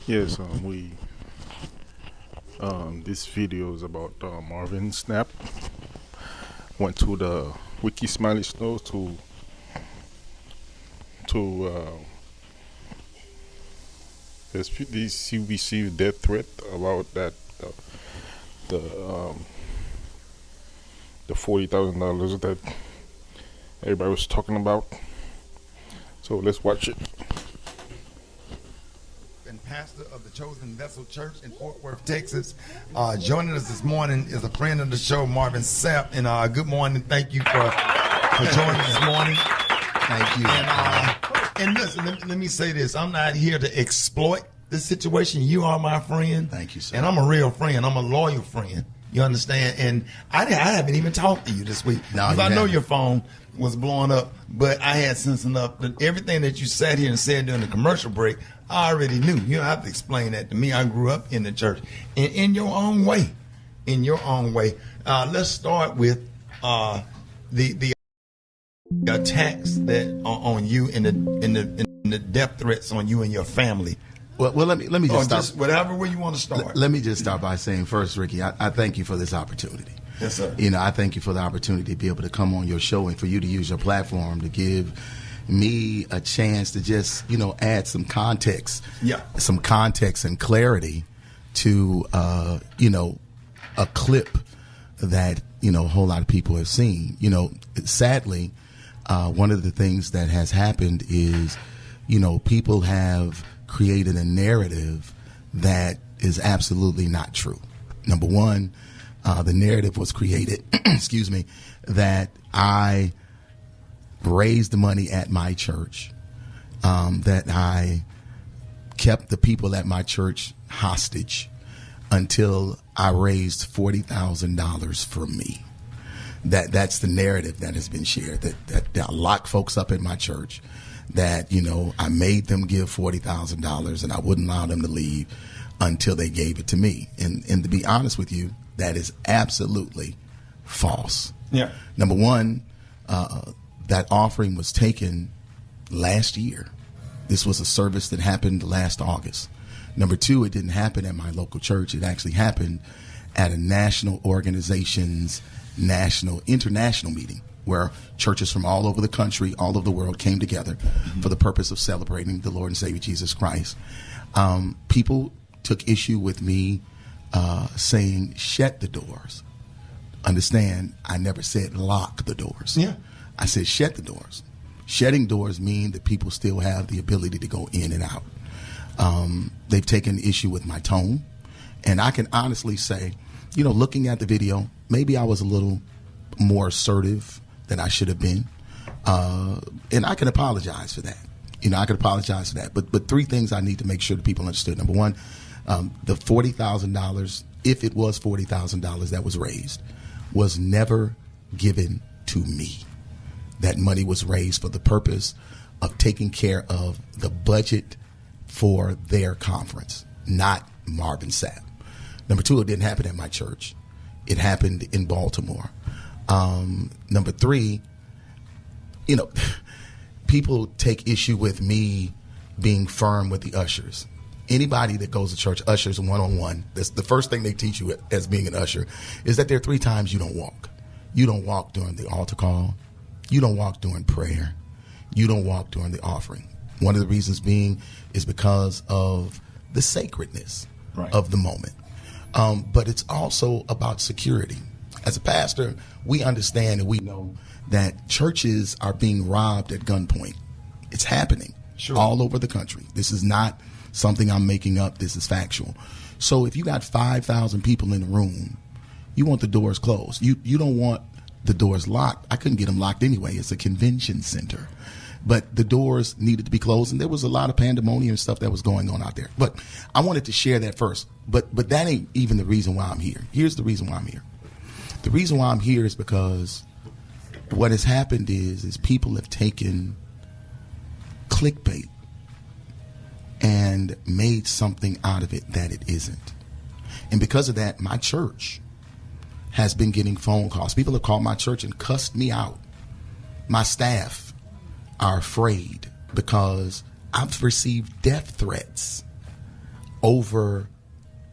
Yes, this video is about Marvin Snap. Went to the Wiki Smiley Snow to he received death threat about that the the $40,000 that everybody was talking about. So let's watch it. And pastor of the Chosen Vessel Church in Fort Worth, Texas. Joining us this morning is a friend of the show, Marvin Sapp. And good morning. Thank you for joining this morning. Thank you. And listen, let me say this. I'm not here to exploit the situation. You are my friend. Thank you, sir. And I'm a real friend. I'm a loyal friend. You understand? And I haven't even talked to you this week. No, because I know your phone was blowing up, but I had sense enough that everything that you sat here and said during the commercial break, I already knew. You don't have to explain that to me. I grew up in the church. And in your own way. In your own way. Let's start with the attacks that are on you and the death threats on you and your family. Well, let me just start. Just whatever way you want to start. Let me just start by saying first, Ricky, I thank you for this opportunity. Yes, sir. I thank you for the opportunity to be able to come on your show and for you to use your platform to give me a chance to just, add some context. Yeah. Some context and clarity to, a clip that, a whole lot of people have seen. Sadly, one of the things that has happened is, people have created a narrative that is absolutely not true. Number one, the narrative was created, excuse me, that I raised the money at my church, that I kept the people at my church hostage until I raised $40,000 for me. That's the narrative that has been shared, that I locked folks up in my church, that, I made them give $40,000 and I wouldn't allow them to leave until they gave it to me. And to be honest with you, that is absolutely false. Yeah. Number one, that offering was taken last year. This was a service that happened last August. Number two, it didn't happen at my local church. It actually happened at a national organization's international meeting where churches from all over the country, all over the world came together for the purpose of celebrating the Lord and Savior Jesus Christ. People took issue with me saying, shut the doors. Understand, I never said lock the doors. Yeah. I said shut the doors. Shutting doors mean that people still have the ability to go in and out. They've taken issue with my tone. And I can honestly say, looking at the video, maybe I was a little more assertive than I should have been. And I can apologize for that. I can apologize for that. But three things I need to make sure that people understood. Number one, the $40,000, if it was $40,000 that was raised, was never given to me. That money was raised for the purpose of taking care of the budget for their conference, not Marvin Sapp. Number two, it didn't happen at my church. It happened in Baltimore. Number three, people take issue with me being firm with the ushers. Anybody that goes to church, ushers one-on-one, that's the first thing they teach you as being an usher, is that there are 3 times you don't walk. You don't walk during the altar call. You don't walk during prayer. You don't walk during the offering. One of the reasons being is because of the sacredness of the moment. But it's also about security. As a pastor, we understand and we know that churches are being robbed at gunpoint. It's happening all over the country. This is not something I'm making up. This is factual. So if you got 5,000 people in the room, you want the doors closed. You don't want the doors locked. I couldn't get them locked anyway. It's a convention center. But the doors needed to be closed, and there was a lot of pandemonium and stuff that was going on out there. But I wanted to share that first. But that ain't even the reason why I'm here. Here's the reason why I'm here. The reason why I'm here is because what has happened is people have taken clickbait and made something out of it that it isn't. And because of that, my church has been getting phone calls. People have called my church and cussed me out. My staff are afraid because I've received death threats over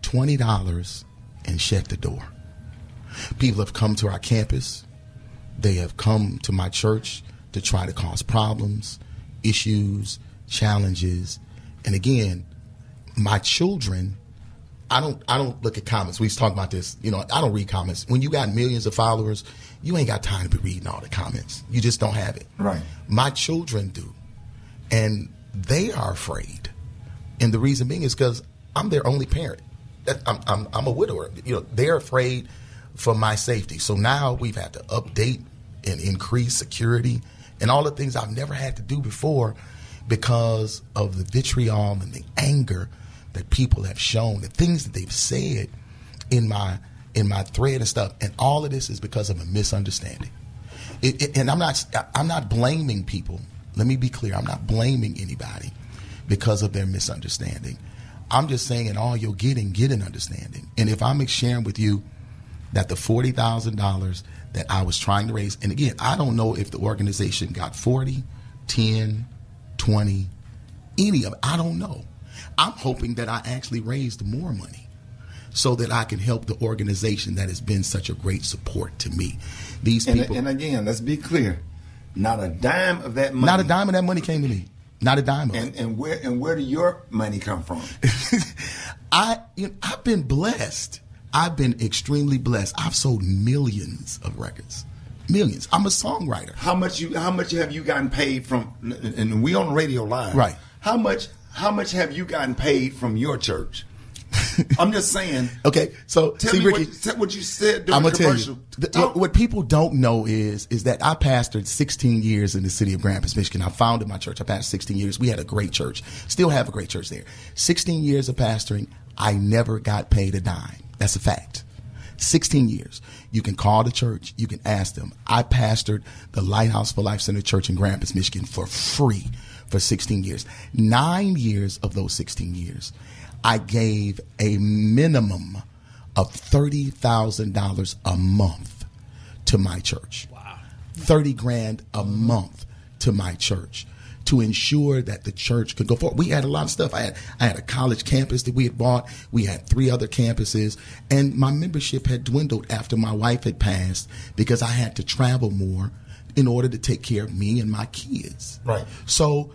$20 and shut the door. People have come to our campus. They have come to my church to try to cause problems, issues, challenges. And again, my children, I don't look at comments. We was talking about this. You know, I don't read comments. When you got millions of followers, you ain't got time to be reading all the comments. You just don't have it. Right. My children do. And they are afraid. And the reason being is because I'm their only parent. I'm a widower. You know, they're afraid for my safety. So now we've had to update and increase security and all the things I've never had to do before because of the vitriol and the anger that people have shown, the things that they've said in my thread and stuff. And all of this is because of a misunderstanding. And I'm not blaming people. Let me be clear. I'm not blaming anybody because of their misunderstanding. I'm just saying in all you're getting, get an understanding. And if I'm sharing with you that the $40,000 that I was trying to raise, and again, I don't know if the organization got 40, 10, 20, any of it. I don't know. I'm hoping that I actually raised more money so that I can help the organization that has been such a great support to me. These people. And again, let's be clear. Not a dime of that money. Not a dime of that money came to me. Not a dime of it. And where did your money come from? I've been blessed. I've been extremely blessed. I've sold millions of records. Millions. I'm a songwriter. How much have you gotten paid from? And we on Radio Live. Right. How much have you gotten paid from your church? I'm just saying. Okay, so tell me Ricky, what you said during I'm the gonna commercial. tell you. What people don't know is that I pastored 16 years in the city of Grand Rapids, Michigan. I founded my church. I pastored 16 years. We had a great church. Still have a great church there. 16 years of pastoring. I never got paid a dime. That's a fact. 16 years. You can call the church. You can ask them. I pastored the Lighthouse for Life Center Church in Grand Rapids, Michigan for free for 16 years. 9 years of those 16 years, I gave a minimum of $30,000 a month to my church. Wow. 30 grand a month to my church to ensure that the church could go forward. We had a lot of stuff. I had a college campus that we had bought. We had 3 other campuses. And my membership had dwindled after my wife had passed because I had to travel more in order to take care of me and my kids. Right. So,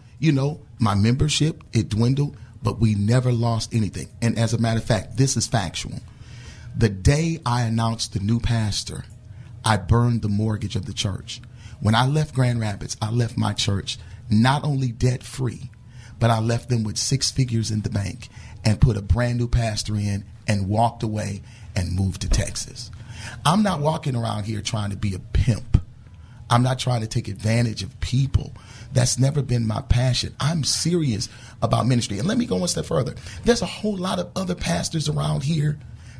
my membership, it dwindled, but we never lost anything. And as a matter of fact, this is factual. The day I announced the new pastor, I burned the mortgage of the church. When I left Grand Rapids, I left my church not only debt-free, but I left them with 6 figures in the bank and put a brand new pastor in and walked away and moved to Texas. I'm not walking around here trying to be a pimp. I'm not trying to take advantage of people. That's never been my passion. I'm serious about ministry. And let me go one step further. There's a whole lot of other pastors around here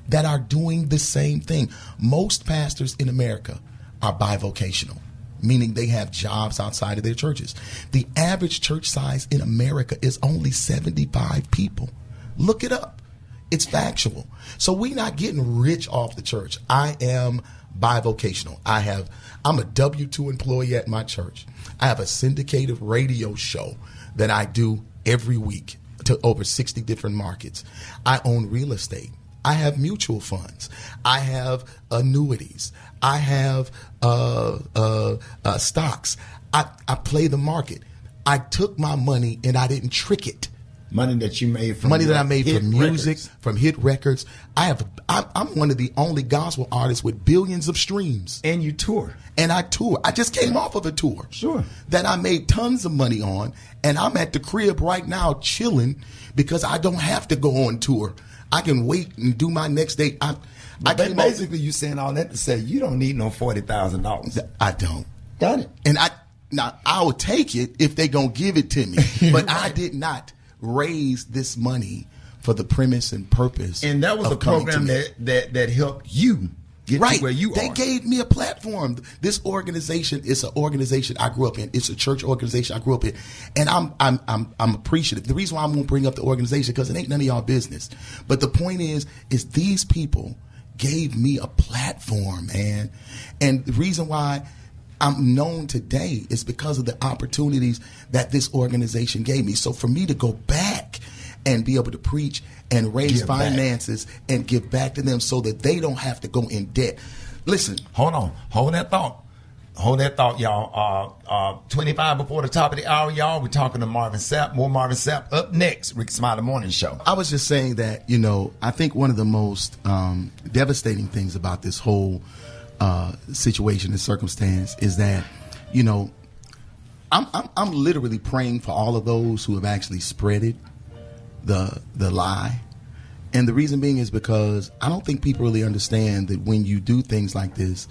that are doing the same thing. Most pastors in America are bivocational, meaning they have jobs outside of their churches. The average church size in America is only 75 people. Look it up. It's factual. So we're not getting rich off the church. I am bivocational. I'm a W-2 employee at my church. I have a syndicated radio show that I do every week to over 60 different markets. I own real estate. I have mutual funds. I have annuities. I have stocks. I play the market. I took my money and I didn't trick it. Money that you made from money that I made from music, records. From hit records. I'm one of the only gospel artists with billions of streams. And you tour. And I tour. I just came off of a tour. Sure. That I made tons of money on. And I'm at the crib right now chilling because I don't have to go on tour. I can wait and do my next date. Basically, you saying all that to say you don't need no $40,000. I don't. Got it. And I will take it if they gonna give it to me. But right. I did not raise this money for the premise and purpose. And that was a program that helped you get right. to where you They gave me a platform. This organization is an organization I grew up in. It's a church organization I grew up in. And I'm appreciative. The reason why I'm gonna bring up the organization, because it ain't none of y'all business. But the point is these people gave me a platform, man. And the reason why I'm known today is because of the opportunities that this organization gave me. So for me to go back and be able to preach and raise Give back. finances and give back to them so that they don't have to go in debt. Listen. Hold on. Hold that thought. Hold that thought, y'all. 25 before the top of the hour, y'all. We're talking to Marvin Sapp. More Marvin Sapp up next. Rick Smiley Morning Show. I was just saying that, I think one of the most devastating things about this whole situation and circumstance is that, I'm literally praying for all of those who have actually spreaded the lie. And the reason being is because I don't think people really understand that when you do things like this,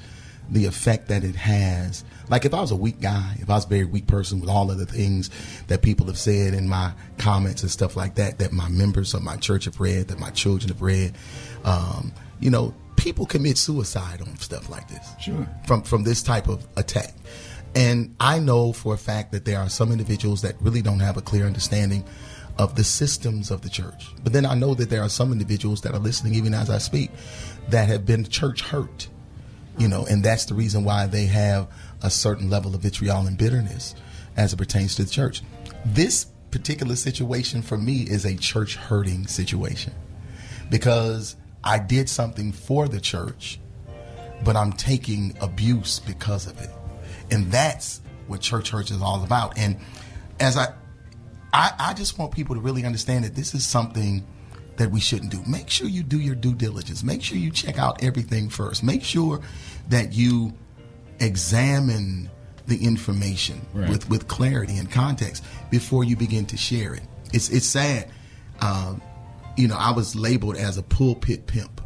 the effect that it has. Like if I was a weak guy, if I was a very weak person with all of the things that people have said in my comments and stuff like that, that my members of my church have read, that my children have read, people commit suicide on stuff like this. Sure. From this type of attack. And I know for a fact that there are some individuals that really don't have a clear understanding of the systems of the church. But then I know that there are some individuals that are listening even as I speak that have been church hurt. And that's the reason why they have a certain level of vitriol and bitterness as it pertains to the church. This particular situation for me is a church hurting situation because I did something for the church, but I'm taking abuse because of it. And that's what church hurt is all about. And as I just want people to really understand that this is something that we shouldn't do. Make sure you do your due diligence. Make sure you check out everything first. Make sure that you examine the information with clarity and context before you begin to share it. It's sad. I was labeled as a pulpit pimp.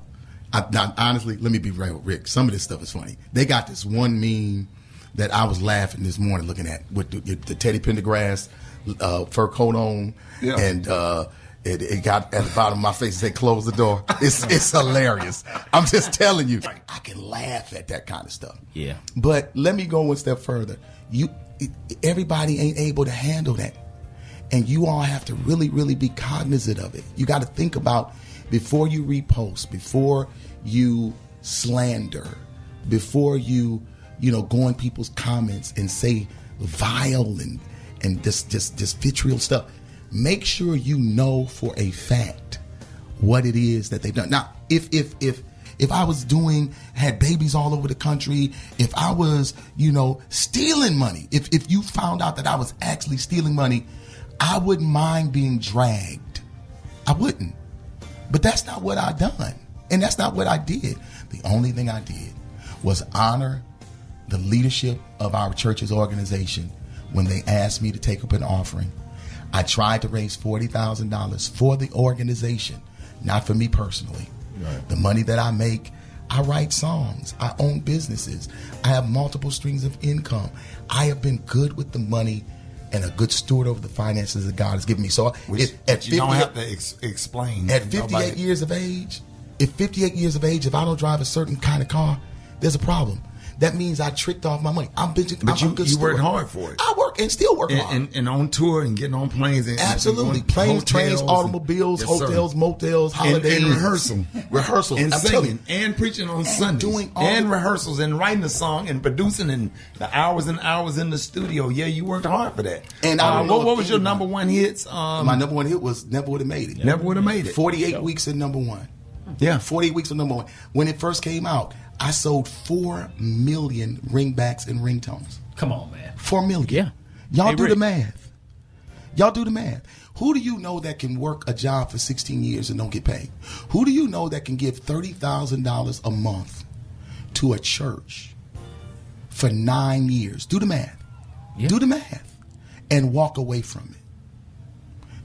Honestly, let me be right with Rick. Some of this stuff is funny. They got this one meme that I was laughing this morning looking at with the Teddy Pendergrass fur coat on, and it got at the bottom of my face and said, "Close the door." It's hilarious. I'm just telling you, I can laugh at that kind of stuff. Yeah. But let me go one step further. Everybody ain't able to handle that, and you all have to really, really be cognizant of it. You got to think about before you repost, before you slander, before you go in people's comments and say vile and just vitriol stuff. Make sure you know for a fact what it is that they've done. Now, if I was had babies all over the country, if I was, stealing money, if you found out that I was actually stealing money, I wouldn't mind being dragged. I wouldn't. But that's not what I done. And that's not what I did. The only thing I did was honor the leadership of our church's organization when they asked me to take up an offering. I tried to raise $40,000 for the organization, not for me personally. Right. The money that I make, I write songs. I own businesses. I have multiple streams of income. I have been good with the money and a good steward over the finances that God has given me. So at you don't have to explain. At 58 years of age, if I don't drive a certain kind of car, there's a problem. That means I tricked off my money. You worked hard for it. I work and still work hard. And on tour and getting on planes. Absolutely. Planes, trains, automobiles, hotels, motels, holidays. And rehearsals. And singing. And preaching on Sundays. Rehearsals and writing a song and producing and the hours and hours in the studio. Yeah, you worked hard for that. And what was your number one hits? My number one hit was Never Would Have Made It. Never Would Have Made It. 48 weeks at number one. Yeah. 48 weeks at number one. When it first came out, I sold 4 million ringbacks and ringtones. Come on, man. 4 million. Yeah. Y'all do the math. Who do you know that can work a job for 16 years and don't get paid? Who do you know that can give $30,000 a month to a church for 9 years? Do the math. Yeah. Do the math. And walk away from it.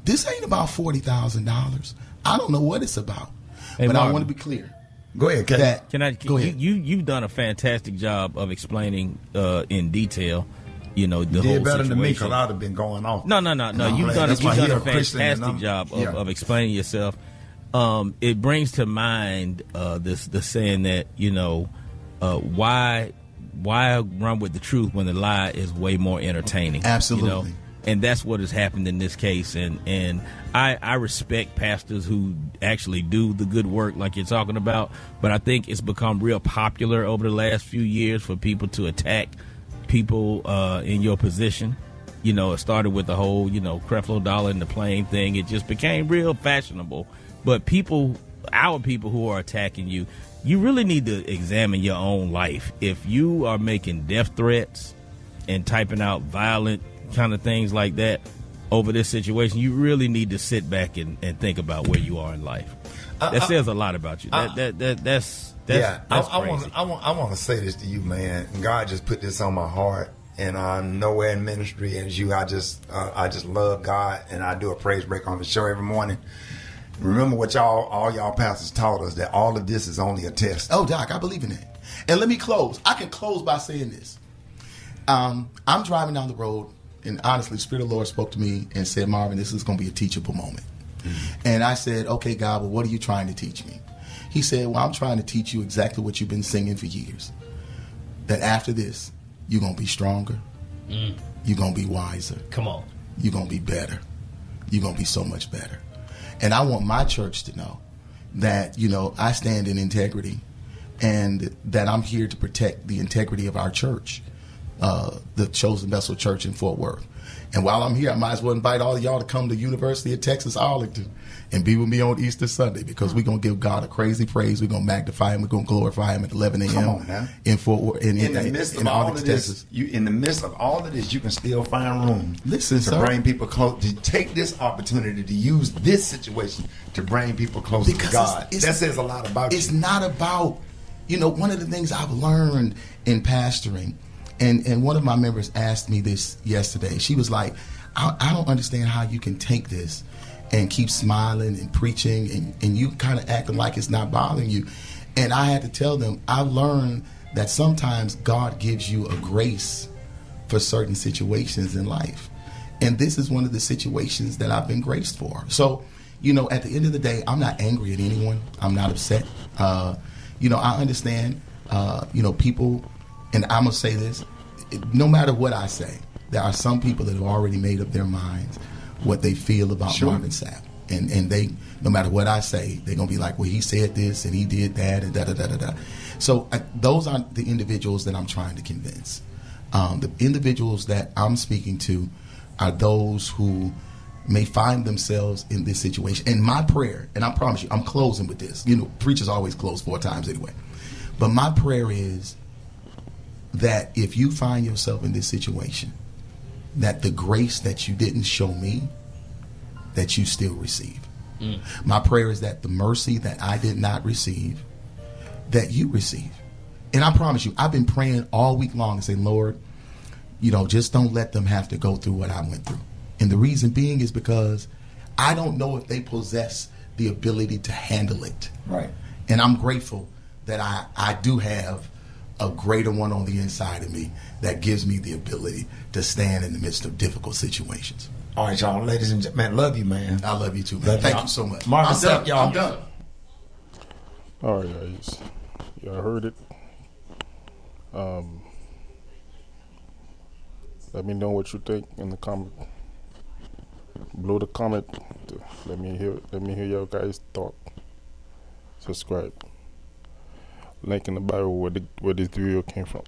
This ain't about $40,000. I don't know what it's about. Hey, but Marvin, I want to be clear. Go ahead, Kat. Go ahead. You've done a fantastic job of explaining in detail, the whole situation. You did better than me because I'd have been going off. No. You've done a fantastic job of explaining yourself. It brings to mind the saying that why run with the truth when the lie is way more entertaining. Absolutely. And that's what has happened in this case. And I respect pastors who actually do the good work like you're talking about. But I think it's become real popular over the last few years for people to attack people in your position. You know, it started with the whole, you know, Creflo Dollar and the plane thing. It just became real fashionable. But our people who are attacking you, you really need to examine your own life. If you are making death threats and typing out violent kind of things like that over this situation, you really need to sit back and think about where you are in life. That says a lot about you. That's crazy. I want to say this to you, man. God just put this on my heart, and I'm nowhere in ministry as you. I just love God, and I do a praise break on the show every morning. Remember what all y'all pastors taught us, that all of this is only a test. Oh, Doc, I believe in that. And let me close. I can close by saying this. I'm driving down the road, and honestly, the Spirit of the Lord spoke to me and said, Marvin, this is going to be a teachable moment. Mm-hmm. And I said, okay, God, well, what are you trying to teach me? He said, well, I'm trying to teach you exactly what you've been singing for years. That after this, you're going to be stronger. You're going to be wiser. Come on. You're going to be better. You're going to be so much better. And I want my church to know that, you know, I stand in integrity and that I'm here to protect the integrity of our church, the Chosen Vessel Church in Fort Worth. And while I'm here, I might as well invite all of y'all to come to University of Texas, Arlington, and be with me on Easter Sunday, because we're going to give God a crazy praise. We're going to magnify Him. We're going to glorify Him at 11 a.m. in Fort Worth. In the midst of all of this, in the midst of all of this, you can still find room to bring people close, to take this opportunity to use this situation to bring people closer to God. That says a lot about you. It's not about, you know, one of the things I've learned in pastoring, and one of my members asked me this yesterday. She was like, I don't understand how you can take this and keep smiling and preaching and you kind of acting like it's not bothering you. And I had to tell them, I've learned that sometimes God gives you a grace for certain situations in life. And this is one of the situations that I've been graced for. So, you know, at the end of the day, I'm not angry at anyone. I'm not upset. You know, I understand, you know, people, and I'm going to say this, no matter what I say, there are some people that have already made up their minds what they feel about Marvin Sapp. And they, no matter what I say, they're going to be like, well, he said this and he did that and da-da-da-da-da. So those aren't the individuals that I'm trying to convince. The individuals that I'm speaking to are those who may find themselves in this situation. And my prayer, and I promise you, I'm closing with this. You know, preachers always close 4 times anyway. But my prayer is that if you find yourself in this situation, that the grace that you didn't show me, that you still receive. My prayer is that the mercy that I did not receive, that you receive. And I promise you, I've been praying all week long and saying, Lord, you know, just don't let them have to go through what I went through. And the reason being is because I don't know if they possess the ability to handle it. Right. And I'm grateful that I do have a greater one on the inside of me that gives me the ability to stand in the midst of difficult situations. All right, y'all, ladies and gentlemen, love you, man. I love you too, man. Thank you so much. Marvin, I'm done. y'all. I'm done. All right, guys. Y'all heard it. Let me know what you think in the comment. Below the comment. Let me hear your guys' thought. Subscribe. Link in the bio where this video came from.